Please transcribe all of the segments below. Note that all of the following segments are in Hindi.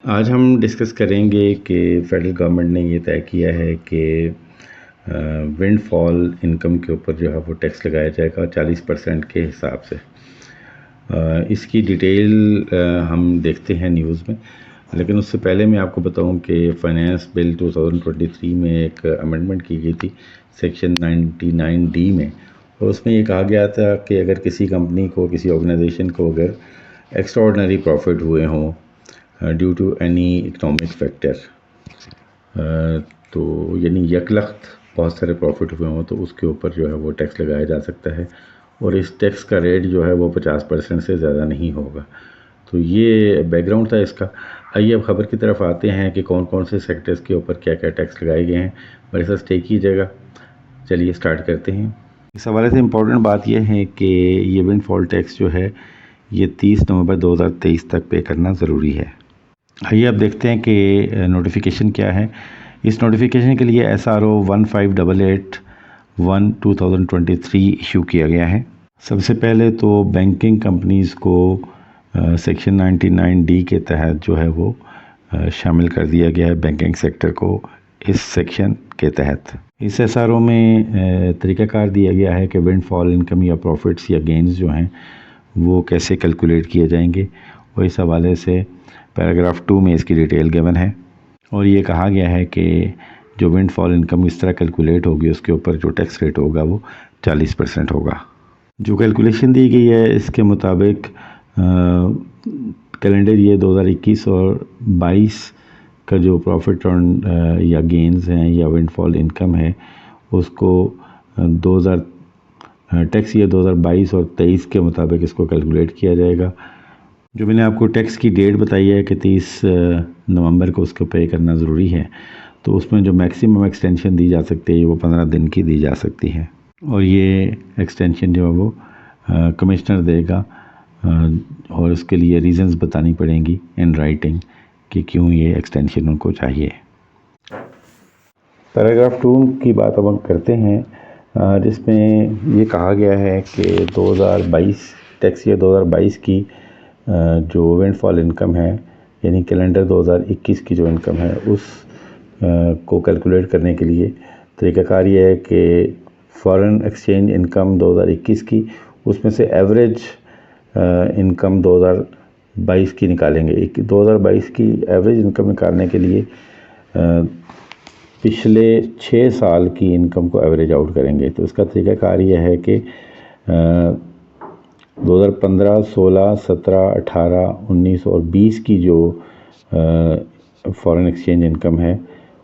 आज हम डिस्कस करेंगे कि फेडरल गवर्नमेंट ने ये तय किया है कि विंड फॉल इनकम के ऊपर जो है वो टैक्स लगाया जाएगा 40% के हिसाब से। इसकी डिटेल हम देखते हैं न्यूज़ में, लेकिन उससे पहले मैं आपको बताऊं कि फाइनेंस बिल 2023 में एक अमेंडमेंट की गई थी सेक्शन 99D में, और उसमें ये कहा गया था कि अगर किसी कंपनी को, किसी ऑर्गेनाइजेशन को अगर एक्स्ट्राऑर्डिनरी प्रॉफिट हुए हों due to any economic factor, तो यानी यकलख्त बहुत सारे प्रॉफिट हुए हों तो उसके ऊपर जो है वो टैक्स लगाया जा सकता है, और इस टैक्स का रेट जो है वो 50% से ज़्यादा नहीं होगा। तो ये बैकग्राउंड था इसका। आइए अब ख़बर की तरफ आते हैं कि कौन कौन से सेक्टर्स के ऊपर क्या क्या टैक्स लगाए गए हैं। मेरे साथ स्टे कीजिएगा। चलिए स्टार्ट करते हैं। इस हवाले से इम्पोर्टेंट बात यह है कि ये विंड फॉल टैक्स जो है ये 30 नवंबर 2023 तक पे करना ज़रूरी है। आइए अब देखते हैं कि नोटिफिकेशन क्या है। इस नोटिफिकेशन के लिए SRO 1588/1/2023 इशू किया गया है। सबसे पहले तो बैंकिंग कंपनीज़ को सेक्शन 99D के तहत जो है वो शामिल कर दिया गया है, बैंकिंग सेक्टर को इस सेक्शन के तहत। इस SRO में तरीक़ाकार दिया गया है कि विंड फॉल इनकम या प्रॉफिट्स या गेंस जो हैं वो कैसे कैलकुलेट किए जाएंगे, और इस हवाले से पैराग्राफ 2 में इसकी डिटेल गिवन है, और ये कहा गया है कि जो विंड फॉल इनकम इस तरह कैलकुलेट होगी उसके ऊपर जो टैक्स रेट होगा वो 40% होगा। जो कैलकुलेशन दी गई है इसके मुताबिक कैलेंडर ईयर 2021 और 22 का जो प्रॉफिट ऑन या गेंस हैं या विंड फॉल इनकम है उसको 2000 टैक्स ईयर 2022 और 23 के मुताबिक इसको कैलकुलेट किया जाएगा। जो मैंने आपको टैक्स की डेट बताई है कि 30 नवंबर को उसको पे करना ज़रूरी है, तो उसमें जो मैक्सिमम एक्सटेंशन दी जा सकती है वो 15 दिन की दी जा सकती है, और ये एक्सटेंशन जो है वो कमिश्नर देगा, और उसके लिए रीज़न्स बतानी पड़ेंगी इन राइटिंग कि क्यों ये एक्सटेंशन उनको चाहिए। पैराग्राफ 2 की बात अब हम करते हैं, जिसमें ये कहा गया है कि 2022 टैक्स ईयर 2022 की जो विंड फॉल इनकम है यानी कैलेंडर 2021 की जो इनकम है उस को कैलकुलेट करने के लिए तरीक़ाकार ये है कि फॉरेन एक्सचेंज इनकम 2021 की, उसमें से एवरेज इनकम 2022 की निकालेंगे। 2022 की एवरेज इनकम निकालने के लिए पिछले 6 साल की इनकम को एवरेज आउट करेंगे। तो इसका तरीक़ाकार ये है कि 2015, 16, 17, 18, 19 और 20 की जो फॉरेन एक्सचेंज इनकम है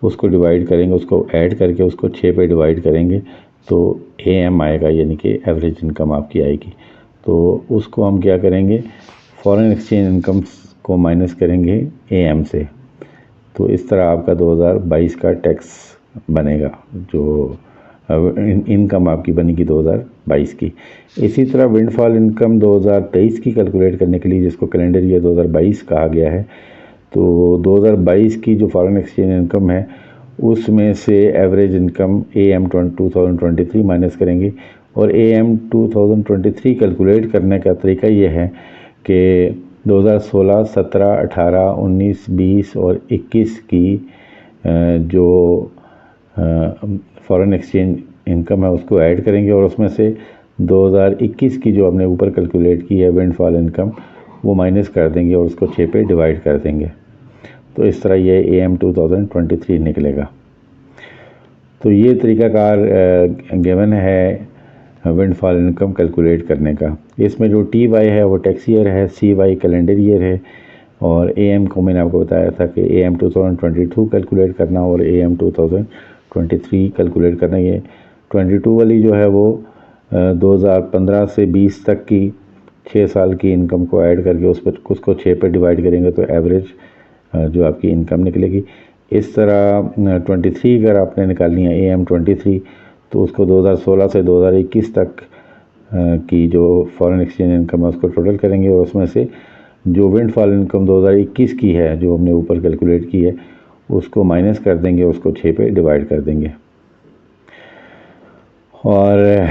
उसको डिवाइड करेंगे, उसको ऐड करके उसको 6 पे डिवाइड करेंगे तो AM आएगा, यानी कि एवरेज इनकम आपकी आएगी। तो उसको हम क्या करेंगे, फॉरेन एक्सचेंज इनकम को माइनस करेंगे AM से। तो इस तरह आपका 2022 का टैक्स बनेगा, जो इनकम आपकी बनेगी 2022 की। इसी तरह विंडफॉल इनकम 2023 की कैलकुलेट करने के लिए, जिसको कैलेंडर ईयर 2022 कहा गया है, तो 2022 की जो फॉरेन एक्सचेंज इनकम है उसमें से एवरेज इनकम AM 2023 माइनस करेंगे, और AM 2023 कैलकुलेट करने का तरीका ये है कि 2016, 17, 18, 19, 20 और 21 की जो फॉरेन एक्सचेंज इनकम है उसको ऐड करेंगे, और उसमें से 2021 की जो हमने ऊपर कैलकुलेट की है विंडफॉल इनकम वो माइनस कर देंगे और उसको 6 पे डिवाइड कर देंगे। तो इस तरह ये AM 2023 निकलेगा। तो ये तरीक़ाकार गिवन है विंडफॉल इनकम कैलकुलेट करने का। इसमें जो TY है वो टैक्स ईयर है, CY कैलेंडर ईयर है, और AM को मैंने आपको बताया था कि AM 2022 कैलकुलेट करना और AM 2023 कैलकुलेट करना। ये 22 वाली जो है वो 2015 से 20 तक की 6 साल की इनकम को ऐड करके उस पर उसको 6 पे डिवाइड करेंगे तो एवरेज जो आपकी इनकम निकलेगी। इस तरह 23 अगर आपने निकालनी है AM 23, तो उसको 2016 से 2021 तक की जो फॉरेन एक्सचेंज इनकम है उसको टोटल करेंगे, और उसमें से जो विंडफॉल इनकम 2021 की है जो हमने ऊपर कैलकुलेट की है उसको माइनस कर देंगे, उसको 6 पे डिवाइड कर देंगे। और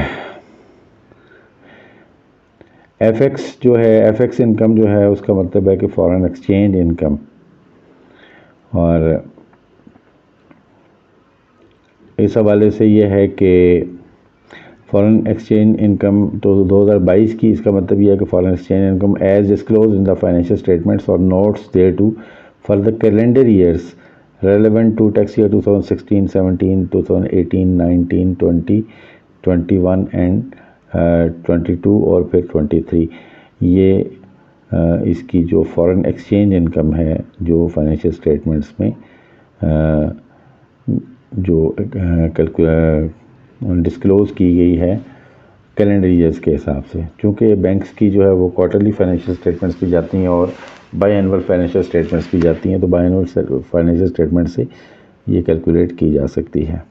FX जो है, FX इनकम जो है उसका मतलब है कि फॉरेन एक्सचेंज इनकम, और इस हवाले से ये है कि फॉरेन एक्सचेंज इनकम तो 2022 की, इसका मतलब ये है कि foreign exchange income as disclose in the financial statements और notes thereto for the calendar years relevant to tax year 2016, 17, 2018, 19, 20, 21 and 22 और फिर 23, ये इसकी जो फॉरेन एक्सचेंज इनकम है जो फाइनेंशियल स्टेटमेंट्स में जो डिस्क्लोज़ की गई है कैलेंडर ईयर्स के हिसाब से, क्योंकि बैंक्स की जो है वो क्वार्टरली फाइनेंशियल स्टेटमेंट्स भी जाती हैं और बाई एनुअल फाइनेंशियल स्टेटमेंट्स भी जाती हैं, तो बाई एनुअल फाइनेंशियल स्टेटमेंट से ये कैलकुलेट की जा सकती है।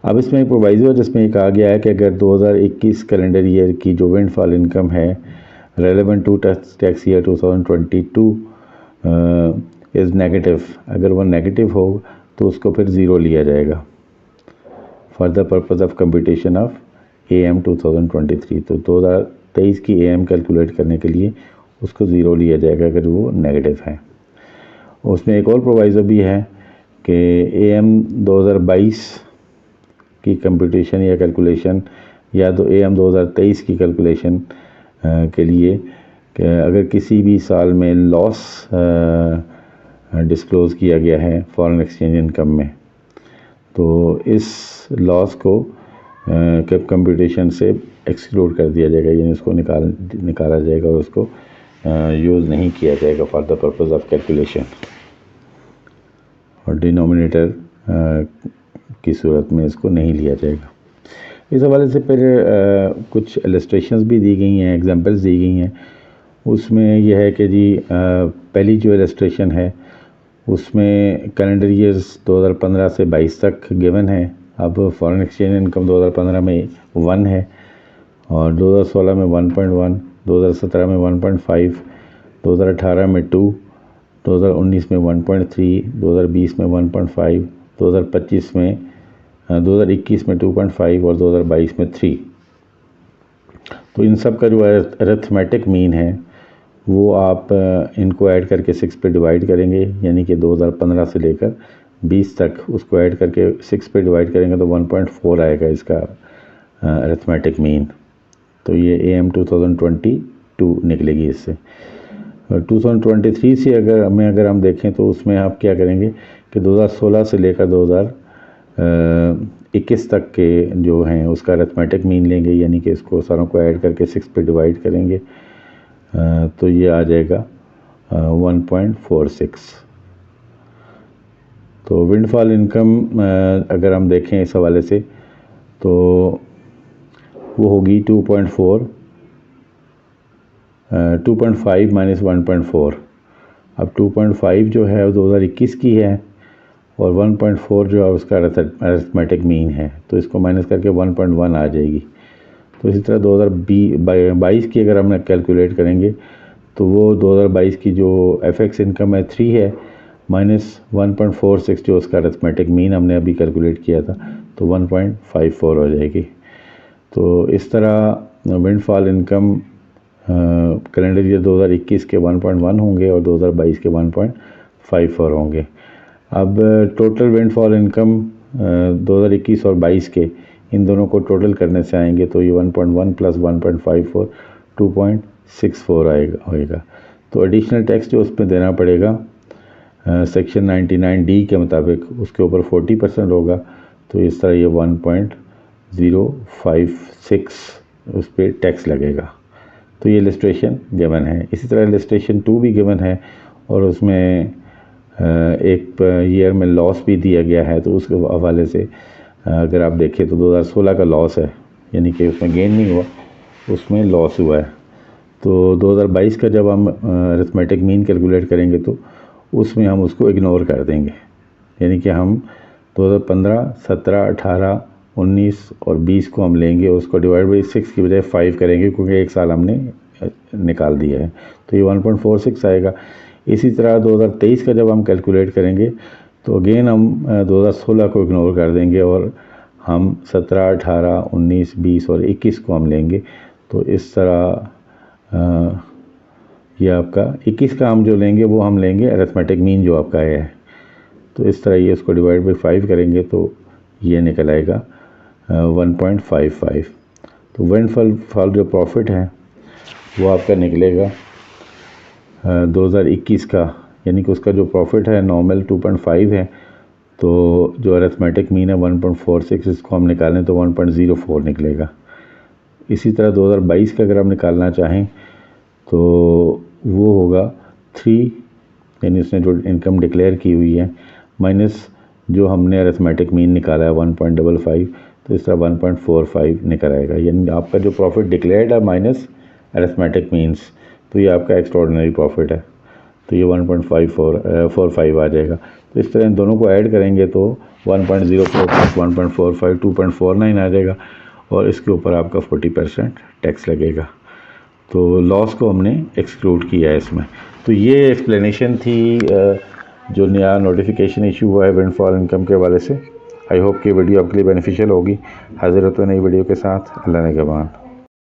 अब इसमें एक प्रोवाइजो है जिसमें ये कहा गया है कि अगर 2021 कैलेंडर ईयर की जो विंडफॉल इनकम है relevant to tax year 2022 is negative, अगर वो नेगेटिव हो तो उसको फिर ज़ीरो लिया जाएगा for the purpose of computation of AM 2023। तो 2023 की AM कैलकुलेट करने के लिए उसको ज़ीरो लिया जाएगा अगर वो नेगेटिव है। उसमें एक और प्रोवाइज़ो भी है कि AM 2022 की कंप्यूटेशन या कैलकुलेशन या तो AM 2023 की कैलकुलेशन के लिए कि अगर किसी भी साल में लॉस डिस्क्लोज़ किया गया है फॉरेन एक्सचेंज इनकम में, तो इस लॉस को कैप कंप्यूटेशन से एक्सक्लूड कर दिया जाएगा, यानी उसको निकाला जाएगा और उसको यूज़ नहीं किया जाएगा for the purpose of calculation, और डिनोमिनेटर की सूरत में इसको नहीं लिया जाएगा। इस हवाले से फिर कुछ इलस्ट्रेशंस भी दी गई हैं, एग्जांपल्स दी गई हैं। उसमें यह है कि जी पहली जो इलस्ट्रेशन है उसमें कैलेंडर ईयर्स 2015 से 22 तक गिवन है। अब फॉरेन एक्सचेंज इनकम 2015 में 1 है और 2016 में 1.1, 2017 में 1.5, 2018 में 2, 2019 में 1.3, 2020 में 1.5, 2021 में 2.5 और 2022 में 3। तो इन सब का जो अरिथमेटिक मीन है वो आप इनको ऐड करके 6 पे डिवाइड करेंगे, यानी कि 2015 से लेकर 20 तक उसको ऐड करके 6 पे डिवाइड करेंगे तो 1.4 आएगा इसका अरिथमेटिक मीन। तो ये AM 2022 निकलेगी इससे। 2023 से अगर हम देखें तो उसमें आप क्या करेंगे कि 2016 से लेकर 2021 तक के जो हैं उसका अरिथमेटिक मीन लेंगे, यानी कि इसको सारों को ऐड करके 6 पे डिवाइड करेंगे तो ये आ जाएगा 1.46। तो विंडफॉल इनकम अगर हम देखें इस हवाले से तो वो होगी 2.5 माइनस 1.4। अब 2.5 जो है वो 2021 की है और 1.4 जो है उसका अरिथमेटिक मीन है, तो इसको माइनस करके 1.1 आ जाएगी। तो इसी तरह 2022 की अगर हम कैलकुलेट करेंगे तो वो 2022 की जो FX इनकम है 3 है माइनस 1.46 जो उसका अरिथमेटिक मीन हमने अभी कैलकुलेट किया था तो 1.54 हो जाएगी। तो इस तरह विंडफॉल इनकम कैलेंडर ईयर 2021 के 1.1 होंगे और 2022 के 1.54 होंगे। अब टोटल विंडफॉल इनकम 2021 और 22 के इन दोनों को टोटल करने से आएंगे तो ये 1.1 प्लस 1.54 2.64 होएगा। तो एडिशनल टैक्स जो उसमें देना पड़ेगा सेक्शन 99D के मुताबिक उसके ऊपर 40% होगा, तो इस तरह ये 1.056 उस पर टैक्स लगेगा। तो ये इलस्ट्रेशन गिवन है। इसी तरह इलस्ट्रेशन 2 भी गिवन है और उसमें एक ईयर में लॉस भी दिया गया है, तो उसके हवाले से अगर आप देखें तो 2016 का लॉस है, यानी कि उसमें गेन नहीं हुआ, उसमें लॉस हुआ है। तो 2022 का जब हम अरिथमेटिक मीन कैलकुलेट करेंगे तो उसमें हम उसको इग्नोर कर देंगे, यानी कि हम 2015, 17, 18, 19 और 20 को हम लेंगे और उसको डिवाइड बाई 6 की बजाय 5 करेंगे क्योंकि एक साल हमने निकाल दिया है, तो ये 1.46 आएगा। इसी तरह 2023 का जब हम कैलकुलेट करेंगे तो अगेन हम 2016 को इग्नोर कर देंगे और हम 17, 18, 19, 20 और 21 को हम लेंगे। तो इस तरह ये आपका 21 का हम जो लेंगे वो हम लेंगे अरिथमेटिक मीन जो आपका है। तो इस तरह ये इसको डिवाइड बाई 5 करेंगे तो ये निकल आएगा 1.55। तो विंडफॉल जो प्रॉफिट है वो आपका निकलेगा 2021 का, यानी कि उसका जो प्रॉफिट है नॉर्मल 2.5 है, तो जो अरिथमेटिक मीन है 1.46, इसको हम निकालें तो 1.04 निकलेगा। इसी तरह 2022 का अगर हम निकालना चाहें तो वो होगा 3, यानी उसने जो इनकम डिक्लेयर की हुई है माइनस जो हमने अरिथमेटिक मीन निकाला है 1.55, तो इस तरह 1.45 निकल आएगा। यानी आपका जो प्रॉफिट डिक्लेयर्ड है माइनस अरिथमेटिक मीन्स, तो ये आपका एक्स्ट्रॉर्डिनरी प्रॉफिट है, तो ये 1.45 आ जाएगा। तो इस तरह इन दोनों को ऐड करेंगे तो 1.04 प्लस 1.45 2.49 आ जाएगा, और इसके ऊपर आपका 40% टैक्स लगेगा। तो लॉस को हमने एक्सक्लूड किया है इसमें। तो ये एक्सप्लेनेशन थी जो नया नोटिफिकेशन इशू हुआ है विंडफॉल इनकम के हवाले से। आई होप कि वीडियो आपके लिए बेनिफिशियल होगी। हाजिर होते हैं नई वीडियो के साथ। अल्लाह ने के बाद।